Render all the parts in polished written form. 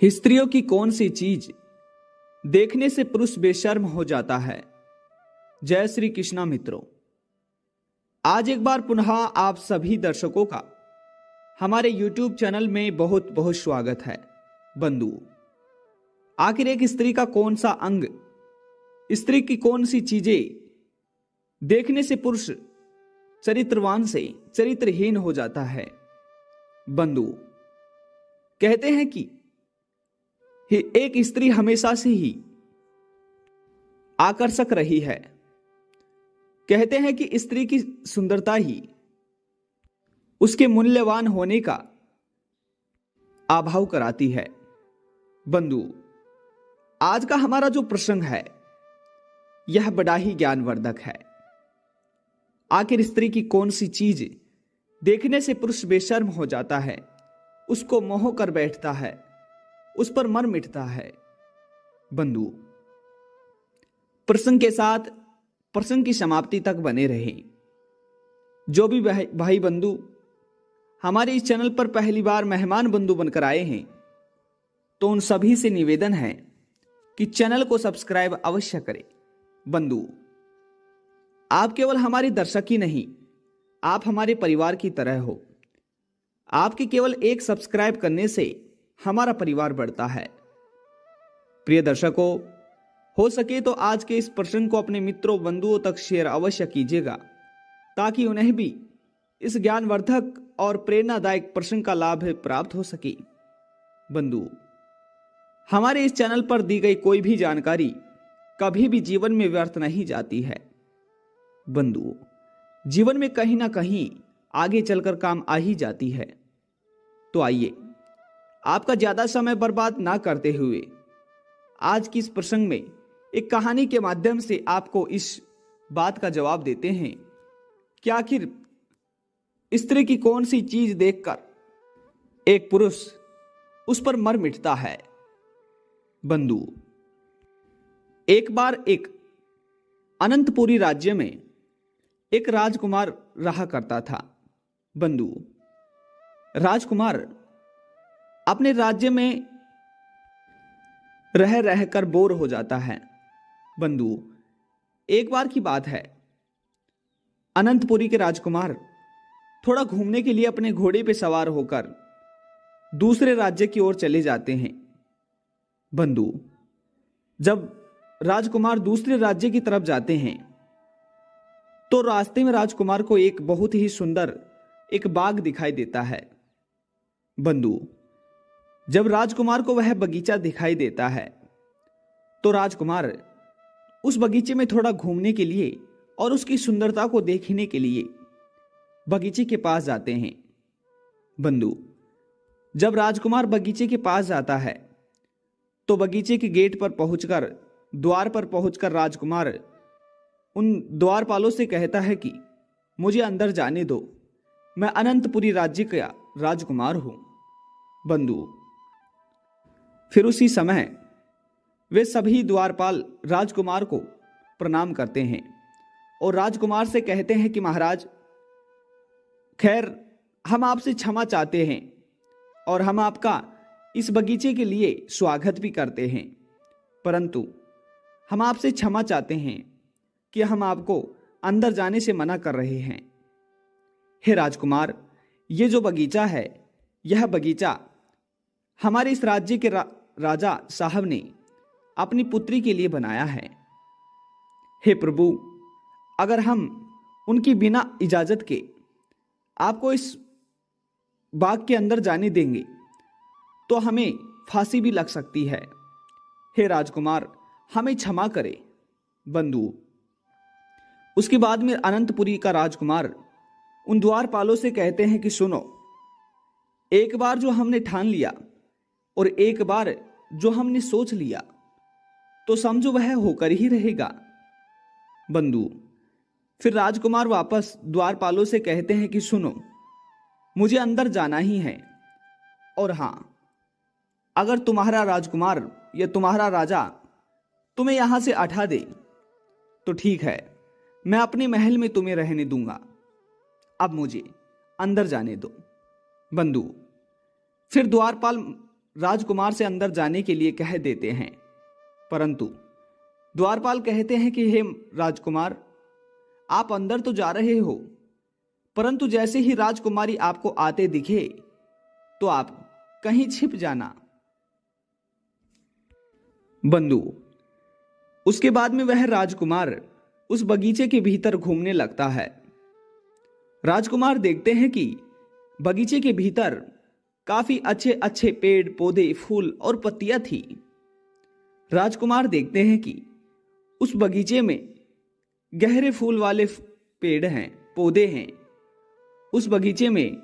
स्त्रियों की कौन सी चीज देखने से पुरुष बेशर्म हो जाता है। जय श्री कृष्णा मित्रों, आज एक बार पुनः आप सभी दर्शकों का हमारे YouTube चैनल में बहुत बहुत स्वागत है। बंधुओं, आखिर एक स्त्री का कौन सा अंग, स्त्री की कौन सी चीजें देखने से पुरुष चरित्रवान से चरित्रहीन हो जाता है। बंधुओं, कहते हैं कि एक स्त्री हमेशा से ही आकर्षक रही है। कहते हैं कि स्त्री की सुंदरता ही उसके मूल्यवान होने का अभाव कराती है। बंधुओं, आज का हमारा जो प्रसंग है यह बड़ा ही ज्ञानवर्धक है। आखिर स्त्री की कौन सी चीज देखने से पुरुष बेशर्म हो जाता है, उसको मोह कर बैठता है, उस पर मन मिटता है। बंधु, प्रसंग के साथ प्रसंग की समाप्ति तक बने रहे। जो भी भाई बंधु हमारे इस चैनल पर पहली बार मेहमान बंधु बनकर आए हैं, तो उन सभी से निवेदन है कि चैनल को सब्सक्राइब अवश्य करें। बंधु, आप केवल हमारे दर्शक ही नहीं, आप हमारे परिवार की तरह हो। आपके केवल एक सब्सक्राइब करने से हमारा परिवार बढ़ता है। प्रिय दर्शकों, हो सके तो आज के इस प्रसंग को अपने मित्रों बंधुओं तक शेयर अवश्य कीजिएगा, ताकि उन्हें भी इस ज्ञानवर्धक और प्रेरणादायक प्रसंग का लाभ प्राप्त हो सके। बंधु, हमारे इस चैनल पर दी गई कोई भी जानकारी कभी भी जीवन में व्यर्थ नहीं जाती है। बंधु, जीवन में कहीं ना कहीं आगे चलकर काम आ ही जाती है। तो आइए, आपका ज्यादा समय बर्बाद ना करते हुए आज की इस प्रसंग में एक कहानी के माध्यम से आपको इस बात का जवाब देते हैं कि आखिर स्त्री की कौन सी चीज देखकर एक पुरुष उस पर मर मिटता है। बंधु, एक बार एक अनंतपुरी राज्य में एक राजकुमार रहा करता था। बंधु, राजकुमार अपने राज्य में रह रहकर बोर हो जाता है। बंधु, एक बार की बात है, अनंतपुरी के राजकुमार थोड़ा घूमने के लिए अपने घोड़े पे सवार होकर दूसरे राज्य की ओर चले जाते हैं। बंधु, जब राजकुमार दूसरे राज्य की तरफ जाते हैं तो रास्ते में राजकुमार को एक बहुत ही सुंदर एक बाग दिखाई देता है। बंधु, जब राजकुमार को वह बगीचा दिखाई देता है तो राजकुमार उस बगीचे में थोड़ा घूमने के लिए और उसकी सुंदरता को देखने के लिए बगीचे के पास जाते हैं। बंधु, जब राजकुमार बगीचे के पास जाता है तो बगीचे के गेट पर पहुंचकर, द्वार पर पहुंचकर राजकुमार उन द्वारपालों से कहता है कि मुझे अंदर जाने दो, मैं अनंतपुरी राज्य का राजकुमार हूं। बंधु, फिर उसी समय वे सभी द्वारपाल राजकुमार को प्रणाम करते हैं और राजकुमार से कहते हैं कि महाराज, खैर हम आपसे क्षमा चाहते हैं और हम आपका इस बगीचे के लिए स्वागत भी करते हैं, परंतु हम आपसे क्षमा चाहते हैं कि हम आपको अंदर जाने से मना कर रहे हैं। हे राजकुमार, ये जो बगीचा है, यह बगीचा हमारे इस राज्य के राजा साहब ने अपनी पुत्री के लिए बनाया है। हे प्रभु, अगर हम उनकी बिना इजाजत के आपको इस बाग के अंदर जाने देंगे तो हमें फांसी भी लग सकती है। हे राजकुमार, हमें क्षमा करें। बंधु, उसके बाद में अनंतपुरी का राजकुमार उन द्वारपालों से कहते हैं कि सुनो, एक बार जो हमने ठान लिया और एक बार जो हमने सोच लिया तो समझो वह होकर ही रहेगा। बंधु, फिर राजकुमार वापस द्वारपालों से कहते हैं कि सुनो, मुझे अंदर जाना ही है, और हां, अगर तुम्हारा राजकुमार या तुम्हारा राजा तुम्हें यहां से हटा दे तो ठीक है, मैं अपने महल में तुम्हें रहने दूंगा, अब मुझे अंदर जाने दो। बंधु, फिर द्वारपाल राजकुमार से अंदर जाने के लिए कह देते हैं, परंतु द्वारपाल कहते हैं कि हे राजकुमार, आप अंदर तो जा रहे हो, परंतु जैसे ही राजकुमारी आपको आते दिखे तो आप कहीं छिप जाना। बंधु, उसके बाद में वह राजकुमार उस बगीचे के भीतर घूमने लगता है। राजकुमार देखते हैं कि बगीचे के भीतर काफी अच्छे अच्छे पेड़ पौधे, फूल और पत्तियां थी। राजकुमार देखते हैं कि उस बगीचे में गहरे फूल वाले पेड़ हैं, पौधे हैं। उस बगीचे में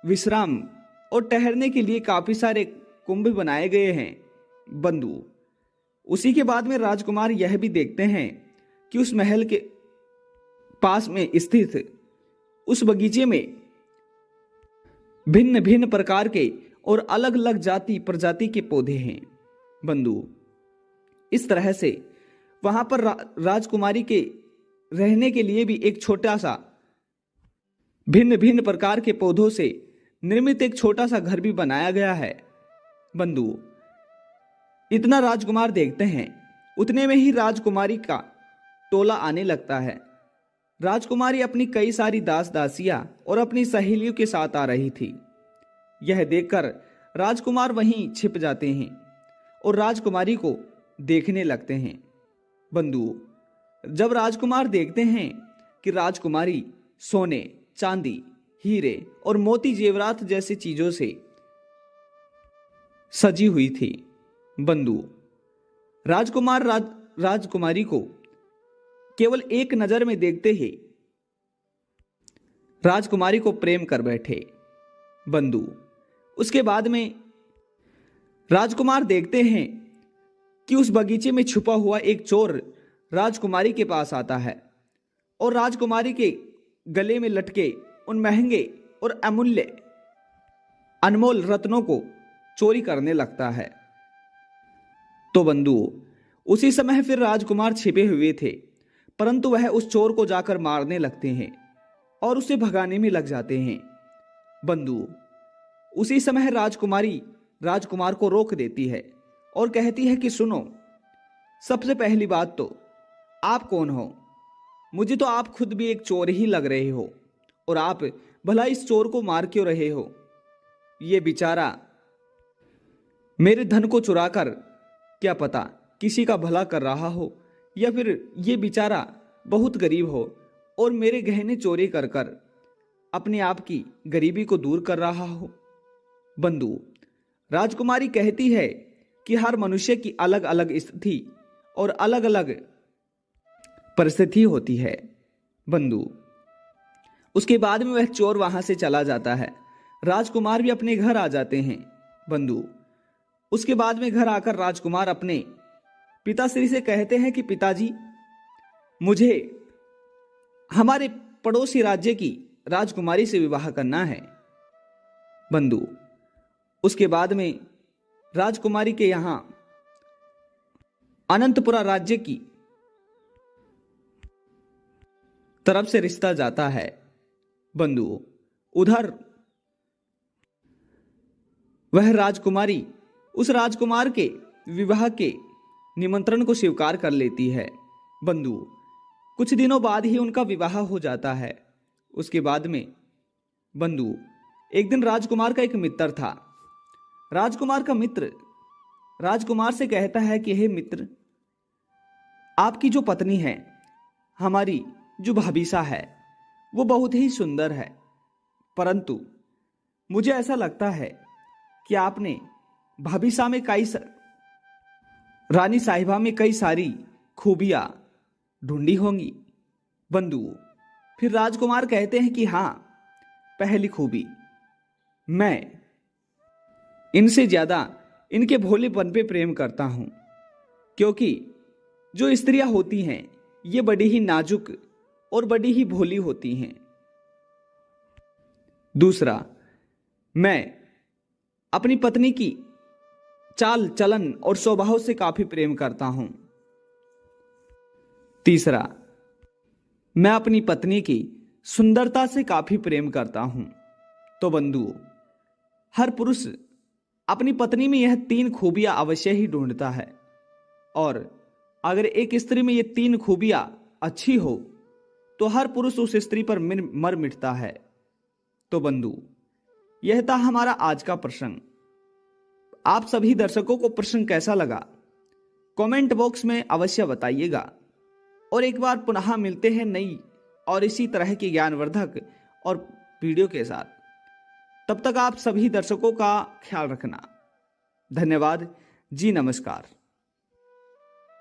विश्राम और ठहरने के लिए काफी सारे कुंभ बनाए गए हैं। बंधु, उसी के बाद में राजकुमार यह भी देखते हैं कि उस महल के पास में स्थित उस बगीचे में भिन्न भिन्न प्रकार के और अलग अलग जाति प्रजाति के पौधे हैं। बंधु, इस तरह से वहां पर राजकुमारी के रहने के लिए भी एक छोटा सा भिन्न भिन्न प्रकार के पौधों से निर्मित एक छोटा सा घर भी बनाया गया है। बंधु, इतना राजकुमार देखते हैं, उतने में ही राजकुमारी का टोला आने लगता है। राजकुमारी अपनी कई सारी दास दासियां और अपनी सहेलियों के साथ आ रही थी। यह देखकर राजकुमार वहीं छिप जाते हैं और राजकुमारी को देखने लगते हैं। बंधु, जब राजकुमार देखते हैं कि राजकुमारी सोने, चांदी, हीरे और मोती जेवरात जैसी चीजों से सजी हुई थी। बंधु, राजकुमार राजकुमारी को केवल एक नजर में देखते ही राजकुमारी को प्रेम कर बैठे। बंधु, उसके बाद में राजकुमार देखते हैं कि उस बगीचे में छुपा हुआ एक चोर राजकुमारी के पास आता है और राजकुमारी के गले में लटके उन महंगे और अमूल्य अनमोल रत्नों को चोरी करने लगता है। तो बंधु, उसी समय फिर राजकुमार छिपे हुए थे, परंतु वह उस चोर को जाकर मारने लगते हैं और उसे भगाने में लग जाते हैं। बंधु, उसी समय राजकुमारी राजकुमार को रोक देती है और कहती है कि सुनो, सबसे पहली बात तो आप कौन हो? मुझे तो आप खुद भी एक चोर ही लग रहे हो, और आप भला इस चोर को मार क्यों रहे हो? ये बेचारा मेरे धन को चुराकर क्या पता किसी का भला कर रहा हो, या फिर ये बेचारा बहुत गरीब हो और मेरे गहने चोरी कर कर अपने आप की गरीबी को दूर कर रहा हो। बंधु, राजकुमारी कहती है कि हर मनुष्य की अलग अलग स्थिति और अलग अलग परिस्थिति होती है। बंधु, उसके बाद में वह चोर वहां से चला जाता है। राजकुमार भी अपने घर आ जाते हैं। बंधु, उसके बाद में घर आकर राजकुमार अपने पिताश्री से कहते हैं कि पिताजी, मुझे हमारे पड़ोसी राज्य की राजकुमारी से विवाह करना है। बंधु, उसके बाद में राजकुमारी के यहां अनंतपुरा राज्य की तरफ से रिश्ता जाता है। बंधु, उधर वह राजकुमारी उस राजकुमार के विवाह के निमंत्रण को स्वीकार कर लेती है। बंधु, कुछ दिनों बाद ही उनका विवाह हो जाता है। उसके बाद में बंधु, एक दिन राजकुमार का एक मित्र था। राजकुमार का मित्र राजकुमार से कहता है कि हे मित्र, आपकी जो पत्नी है, हमारी जो भाभीसा है, वो बहुत ही सुंदर है, परंतु मुझे ऐसा लगता है कि आपने भाभीसा में रानी साहिबा में कई सारी खूबियां ढूंढी होंगी। बंधु, फिर राजकुमार कहते हैं कि हां, पहली खूबी, मैं इनसे ज्यादा इनके भोलेपन पे प्रेम करता हूं, क्योंकि जो स्त्रियां होती हैं ये बड़ी ही नाजुक और बड़ी ही भोली होती हैं। दूसरा, मैं अपनी पत्नी की चाल चलन और स्वभाव से काफी प्रेम करता हूं। तीसरा, मैं अपनी पत्नी की सुंदरता से काफी प्रेम करता हूं। तो बंधु, हर पुरुष अपनी पत्नी में यह 3 खूबियां अवश्य ही ढूंढता है, और अगर एक स्त्री में ये 3 खूबियां अच्छी हो तो हर पुरुष उस स्त्री पर मर मिटता है। तो बंधु, यह था हमारा आज का प्रसंग। आप सभी दर्शकों को प्रसंग कैसा लगा कमेंट बॉक्स में अवश्य बताइएगा। और एक बार पुनः मिलते हैं नई और इसी तरह की ज्ञानवर्धक और वीडियो के साथ। तब तक आप सभी दर्शकों का ख्याल रखना। धन्यवाद जी, नमस्कार।